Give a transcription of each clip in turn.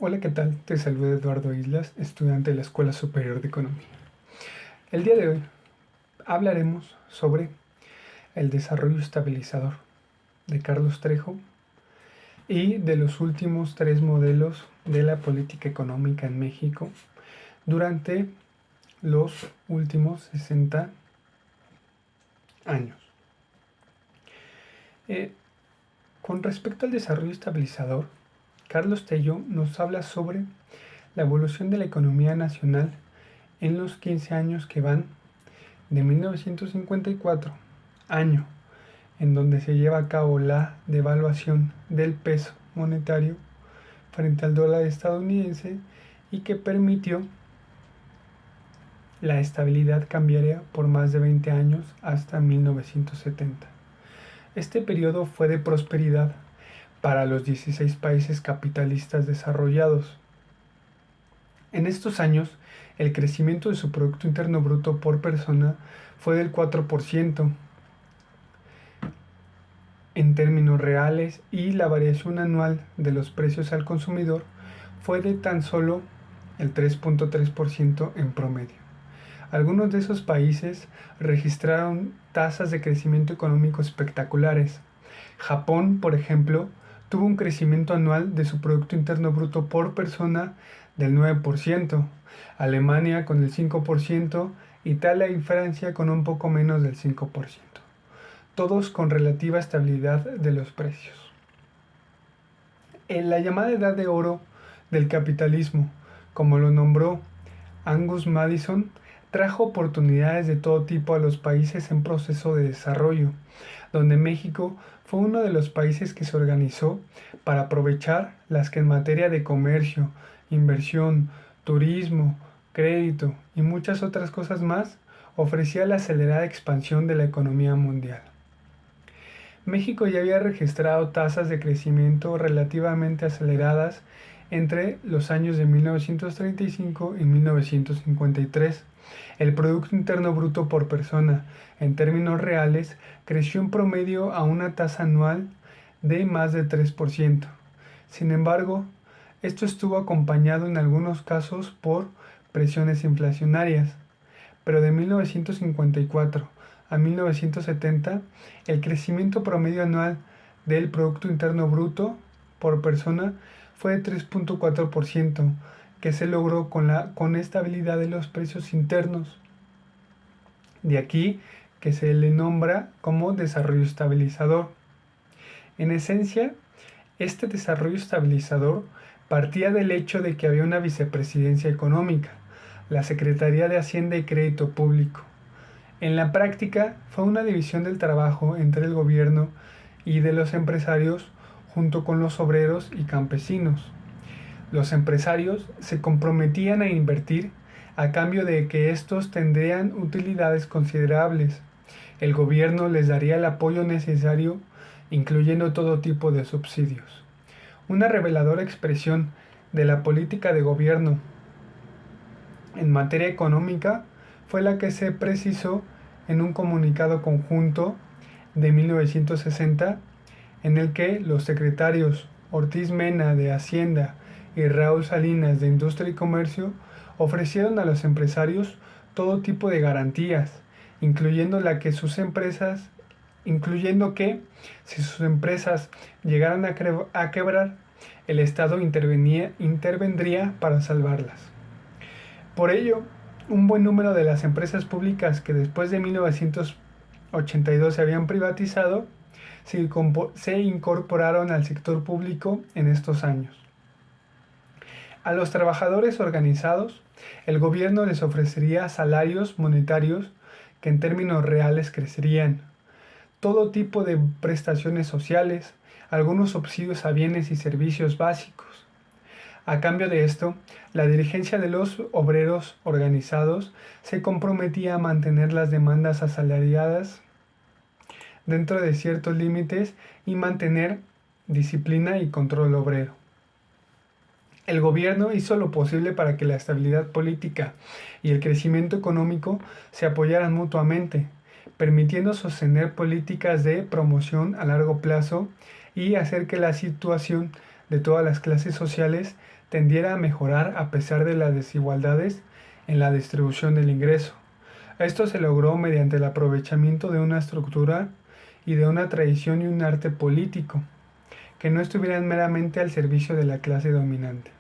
Hola, ¿qué tal? Te saluda Eduardo Islas, estudiante de la Escuela Superior de Economía. El día de hoy hablaremos sobre el desarrollo estabilizador de Carlos Trejo y de los últimos tres modelos de la política económica en México durante los últimos 60 años. Eh, con respecto al desarrollo estabilizador, Carlos Tello nos habla sobre la evolución de la economía nacional en los 15 años que van de 1954, año en donde se lleva a cabo la devaluación del peso monetario frente al dólar estadounidense y que permitió la estabilidad cambiaria por más de 20 años hasta 1970. Este periodo fue de prosperidad para los 16 países capitalistas desarrollados. En estos años, el crecimiento de su Producto Interno Bruto por persona fue del 4% en términos reales y la variación anual de los precios al consumidor fue de tan solo el 3.3% en promedio. Algunos de esos países registraron tasas de crecimiento económico espectaculares. Japón, por ejemplo, tuvo un crecimiento anual de su Producto Interno Bruto por persona del 9%, Alemania con el 5%, Italia y Francia con un poco menos del 5%, todos con relativa estabilidad de los precios. En la llamada Edad de Oro del capitalismo, como lo nombró Angus Madison, trajo oportunidades de todo tipo a los países en proceso de desarrollo, donde México fue uno de los países que se organizó para aprovechar las que en materia de comercio, inversión, turismo, crédito y muchas otras cosas más ofrecía la acelerada expansión de la economía mundial. México ya había registrado tasas de crecimiento relativamente aceleradas entre los años de 1935 y 1953. El Producto Interno Bruto por persona, en términos reales, creció en promedio a una tasa anual de más de 3%. Sin embargo, esto estuvo acompañado en algunos casos por presiones inflacionarias, pero de 1954 a 1970, el crecimiento promedio anual del Producto Interno Bruto por persona fue de 3.4%, que se logró con estabilidad de los precios internos. De aquí que se le nombra como desarrollo estabilizador. En esencia, este desarrollo estabilizador partía del hecho de que había una vicepresidencia económica, la Secretaría de Hacienda y Crédito Público. En la práctica, fue una división del trabajo entre el gobierno y de los empresarios junto con los obreros y campesinos. Los empresarios se comprometían a invertir a cambio de que estos tendrían utilidades considerables. El gobierno les daría el apoyo necesario, incluyendo todo tipo de subsidios. Una reveladora expresión de la política de gobierno en materia económica fue la que se precisó en un comunicado conjunto de 1960 en el que los secretarios Ortiz Mena de Hacienda y Raúl Salinas de Industria y Comercio ofrecieron a los empresarios todo tipo de garantías, incluyendo que si sus empresas llegaran a quebrar, el Estado intervendría para salvarlas. Por ello, un buen número de las empresas públicas que después de 1982 se habían privatizado se incorporaron al sector público en estos años. A los trabajadores organizados, el gobierno les ofrecería salarios monetarios que en términos reales crecerían, todo tipo de prestaciones sociales, algunos subsidios a bienes y servicios básicos. A cambio de esto, la dirigencia de los obreros organizados se comprometía a mantener las demandas asalariadas dentro de ciertos límites y mantener disciplina y control obrero. El gobierno hizo lo posible para que la estabilidad política y el crecimiento económico se apoyaran mutuamente, permitiendo sostener políticas de promoción a largo plazo y hacer que la situación de todas las clases sociales tendiera a mejorar a pesar de las desigualdades en la distribución del ingreso. Esto se logró mediante el aprovechamiento de una estructura y de una tradición y un arte político que no estuvieran meramente al servicio de la clase dominante.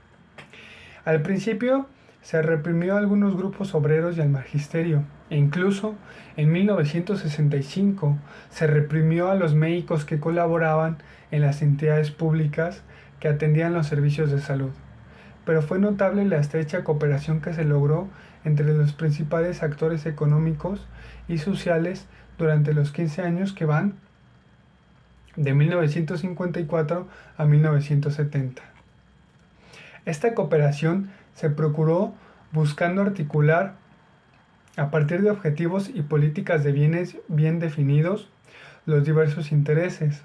Al principio se reprimió a algunos grupos obreros y al magisterio, e incluso en 1965 se reprimió a los médicos que colaboraban en las entidades públicas que atendían los servicios de salud. Pero fue notable la estrecha cooperación que se logró entre los principales actores económicos y sociales durante los 15 años que van de 1954 a 1970. Esta cooperación se procuró buscando articular, a partir de objetivos y políticas de bienes bien definidos, los diversos intereses.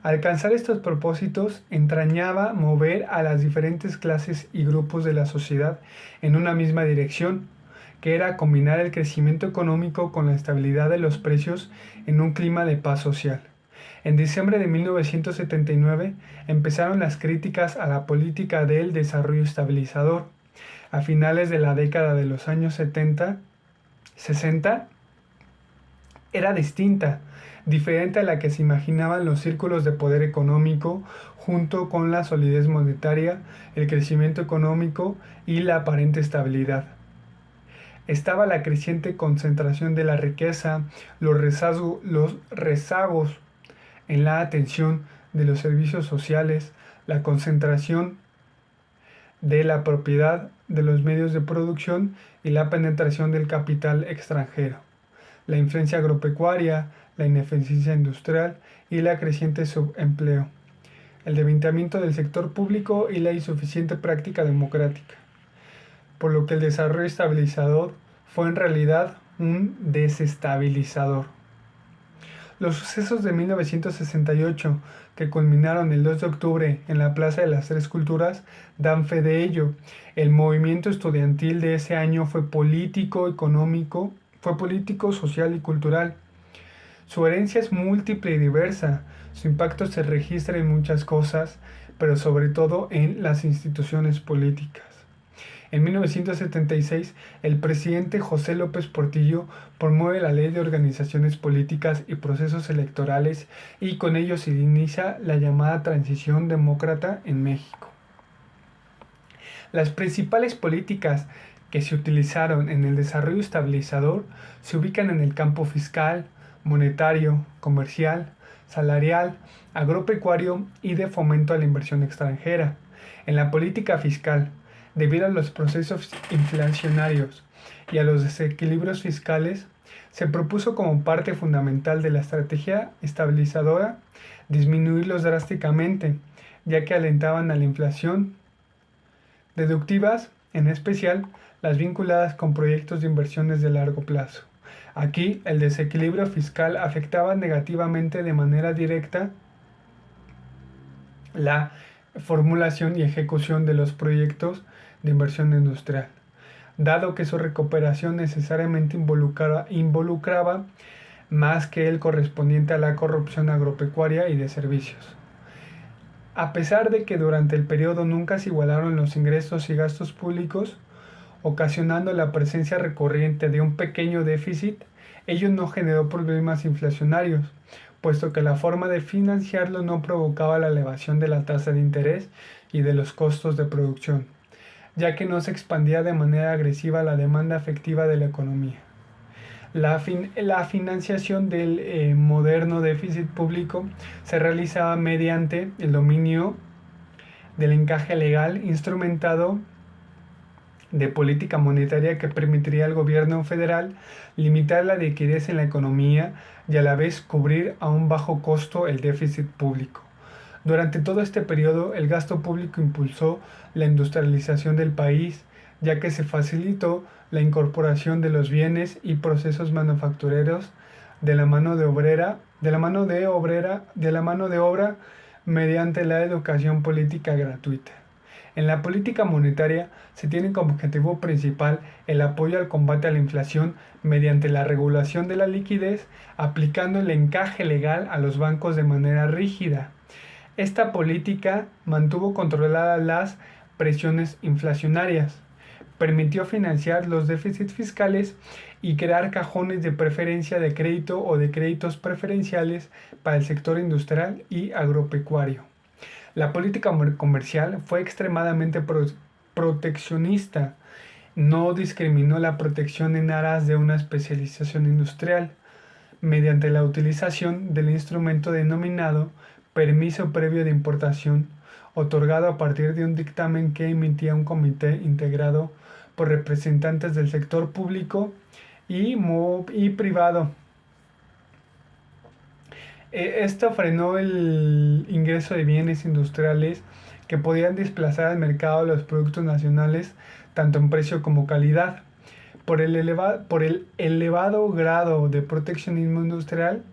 Alcanzar estos propósitos entrañaba mover a las diferentes clases y grupos de la sociedad en una misma dirección, que era combinar el crecimiento económico con la estabilidad de los precios en un clima de paz social. En diciembre de 1979 empezaron las críticas a la política del desarrollo estabilizador. A finales de la década de los años 60, era distinta, diferente a la que se imaginaban los círculos de poder económico, junto con la solidez monetaria, el crecimiento económico y la aparente estabilidad. Estaba la creciente concentración de la riqueza, los rezagos en la atención de los servicios sociales, la concentración de la propiedad de los medios de producción y la penetración del capital extranjero, la influencia agropecuaria, la ineficiencia industrial y la creciente subempleo, el debilitamiento del sector público y la insuficiente práctica democrática, por lo que el desarrollo estabilizador fue en realidad un desestabilizador. Los sucesos de 1968, que culminaron el 2 de octubre en la Plaza de las Tres Culturas, dan fe de ello. El movimiento estudiantil de ese año fue político, social y cultural. Su herencia es múltiple y diversa. Su impacto se registra en muchas cosas, pero sobre todo en las instituciones políticas. En 1976, el presidente José López Portillo promueve la Ley de Organizaciones Políticas y Procesos Electorales y con ello se inicia la llamada transición demócrata en México. Las principales políticas que se utilizaron en el desarrollo estabilizador se ubican en el campo fiscal, monetario, comercial, salarial, agropecuario y de fomento a la inversión extranjera. En la política fiscal, debido a los procesos inflacionarios y a los desequilibrios fiscales, se propuso como parte fundamental de la estrategia estabilizadora disminuirlos drásticamente, ya que alentaban a la inflación, deductivas, en especial las vinculadas con proyectos de inversiones de largo plazo. Aquí, el desequilibrio fiscal afectaba negativamente de manera directa la formulación y ejecución de los proyectos de inversión industrial, dado que su recuperación necesariamente involucraba más que el correspondiente a la corrupción agropecuaria y de servicios. A pesar de que durante el periodo nunca se igualaron los ingresos y gastos públicos, ocasionando la presencia recurrente de un pequeño déficit, ello no generó problemas inflacionarios, puesto que la forma de financiarlo no provocaba la elevación de la tasa de interés y de los costos de producción, ya que no se expandía de manera agresiva la demanda efectiva de la economía. La financiación del moderno déficit público se realizaba mediante el dominio del encaje legal instrumentado de política monetaria que permitiría al gobierno federal limitar la liquidez en la economía y a la vez cubrir a un bajo costo el déficit público. Durante todo este periodo, el gasto público impulsó la industrialización del país, ya que se facilitó la incorporación de los bienes y procesos manufactureros de la mano de obra mediante la educación política gratuita. En la política monetaria se tiene como objetivo principal el apoyo al combate a la inflación mediante la regulación de la liquidez, aplicando el encaje legal a los bancos de manera rígida. Esta política mantuvo controladas las presiones inflacionarias, permitió financiar los déficits fiscales y crear cajones de preferencia de crédito o de créditos preferenciales para el sector industrial y agropecuario. La política comercial fue extremadamente proteccionista, no discriminó la protección en aras de una especialización industrial, mediante la utilización del instrumento denominado permiso previo de importación, otorgado a partir de un dictamen que emitía un comité integrado por representantes del sector público y privado. Esto frenó el ingreso de bienes industriales que podían desplazar al mercado los productos nacionales, tanto en precio como calidad. Por el elevado grado de proteccionismo industrial,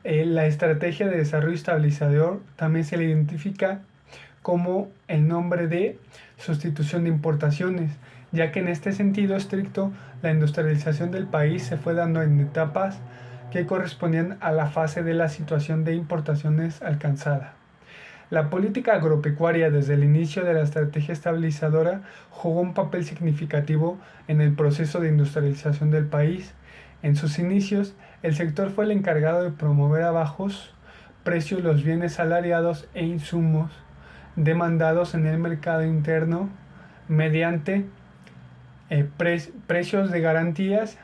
la estrategia de desarrollo estabilizador también se le identifica como el nombre de sustitución de importaciones, ya que en este sentido estricto la industrialización del país se fue dando en etapas que correspondían a la fase de la situación de importaciones alcanzada. La política agropecuaria desde el inicio de la estrategia estabilizadora jugó un papel significativo en el proceso de industrialización del país. En sus inicios, el sector fue el encargado de promover a bajos precios los bienes salariados e insumos demandados en el mercado interno mediante precios de garantías.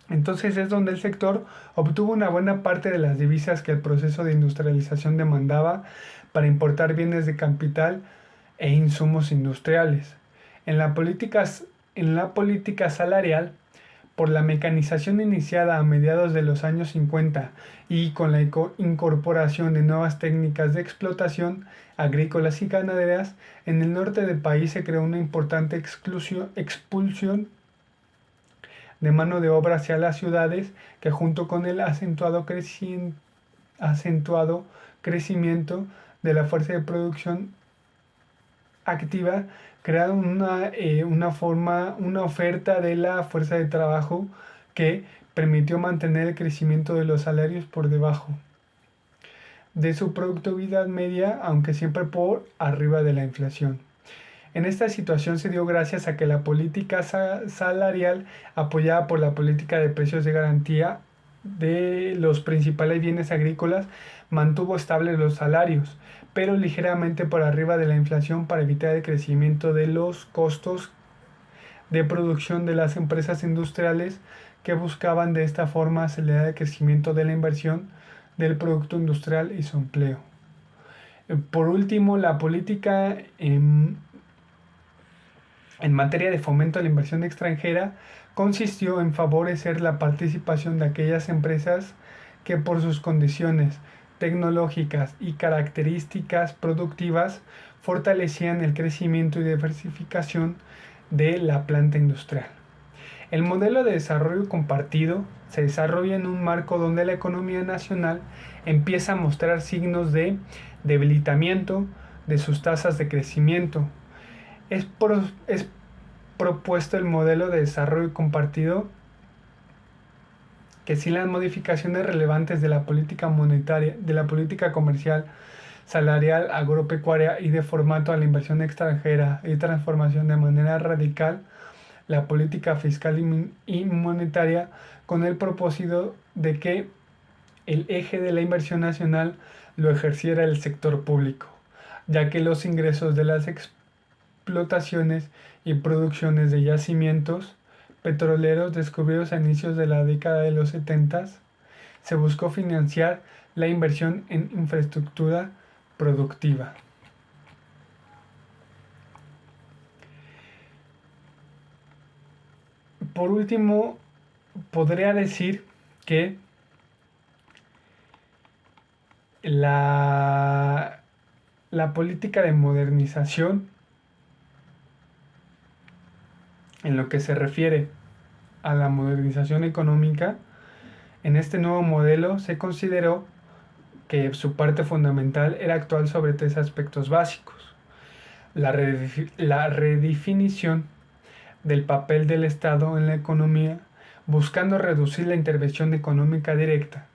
Entonces es donde el sector obtuvo una buena parte de las divisas que el proceso de industrialización demandaba para importar bienes de capital e insumos industriales. En la política salarial, por la mecanización iniciada a mediados de los años 50 y con la incorporación de nuevas técnicas de explotación agrícolas y ganaderas, en el norte del país se creó una importante expulsión de mano de obra hacia las ciudades, que junto con el acentuado crecimiento de la fuerza de producción activa, crearon una oferta de la fuerza de trabajo que permitió mantener el crecimiento de los salarios por debajo de su productividad media, aunque siempre por arriba de la inflación. En esta situación se dio gracias a que la política salarial, apoyada por la política de precios de garantía de los principales bienes agrícolas, mantuvo estables los salarios, pero ligeramente por arriba de la inflación para evitar el crecimiento de los costos de producción de las empresas industriales, que buscaban de esta forma acelerar el crecimiento de la inversión del producto industrial y su empleo. Por último, la política en materia de fomento a la inversión extranjera consistió en favorecer la participación de aquellas empresas que por sus condiciones tecnológicas y características productivas fortalecían el crecimiento y diversificación de la planta industrial. El modelo de desarrollo compartido se desarrolla en un marco donde la economía nacional empieza a mostrar signos de debilitamiento de sus tasas de crecimiento. Es propuesto el modelo de desarrollo compartido que sin las modificaciones relevantes de la política monetaria, de la política comercial, salarial, agropecuaria y de formato a la inversión extranjera y transformación de manera radical la política fiscal y monetaria, con el propósito de que el eje de la inversión nacional lo ejerciera el sector público, ya que los ingresos de las explotaciones y producciones de yacimientos petroleros descubiertos a inicios de la década de los 70 se buscó financiar la inversión en infraestructura productiva. Por último, podría decir que la política de modernización, en lo que se refiere a la modernización económica, en este nuevo modelo se consideró que su parte fundamental era actuar sobre tres aspectos básicos: la redefinición del papel del Estado en la economía, buscando reducir la intervención económica directa,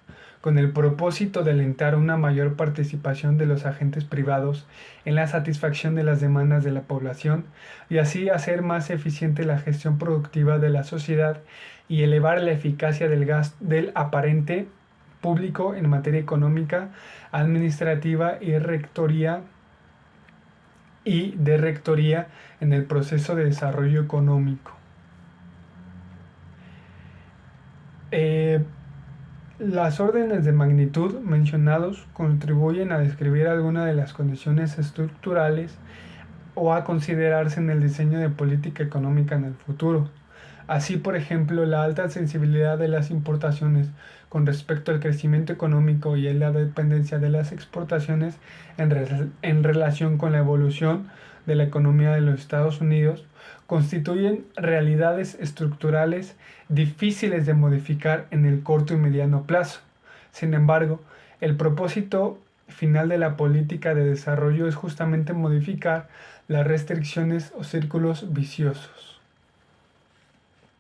con el propósito de alentar una mayor participación de los agentes privados en la satisfacción de las demandas de la población y así hacer más eficiente la gestión productiva de la sociedad y elevar la eficacia del gasto del aparente público en materia económica, administrativa y de rectoría en el proceso de desarrollo económico. Eh, las órdenes de magnitud mencionados contribuyen a describir algunas de las condiciones estructurales o a considerarse en el diseño de política económica en el futuro. Así, por ejemplo, la alta sensibilidad de las importaciones con respecto al crecimiento económico y la dependencia de las exportaciones en relación con la evolución de la economía de los Estados Unidos constituyen realidades estructurales difíciles de modificar en el corto y mediano plazo. Sin embargo, el propósito final de la política de desarrollo es justamente modificar las restricciones o círculos viciosos.